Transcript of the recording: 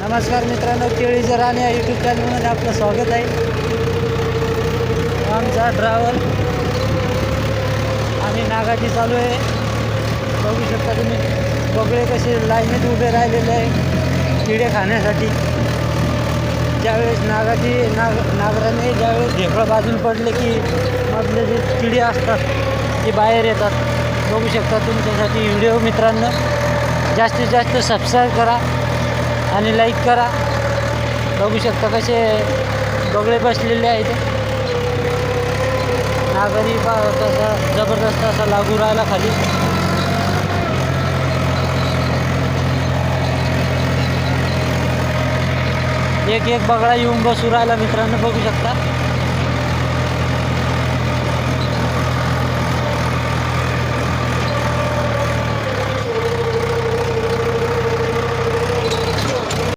नमस्कार मित्रांनो, केळीचं रान या यूट्यूब चॅनलमध्ये आपलं स्वागत आहे. आमचा ट्रॅव्हल आणि नागाटी चालू आहे. बघू शकता तुम्ही बगळे कसे लाईनीत उभे राहिलेले आहे किडे खाण्यासाठी. ज्यावेळेस नागराने ज्यावेळेस ढेकळं बाजून पडले की मधले जे किडे असतात ते बाहेर येतात. बघू शकता तुमच्यासाठी व्हिडिओ मित्रांनो. जास्तीत जास्त सबस्क्राईब करा आणि लाईक करा. बघू शकता कसे बगळे बसलेले आहेत. नागरी कसा जबरदस्त असा लागू राहिला खाली. एक एक बगळा येऊन बसू राहिला मित्रांनो, बघू शकता.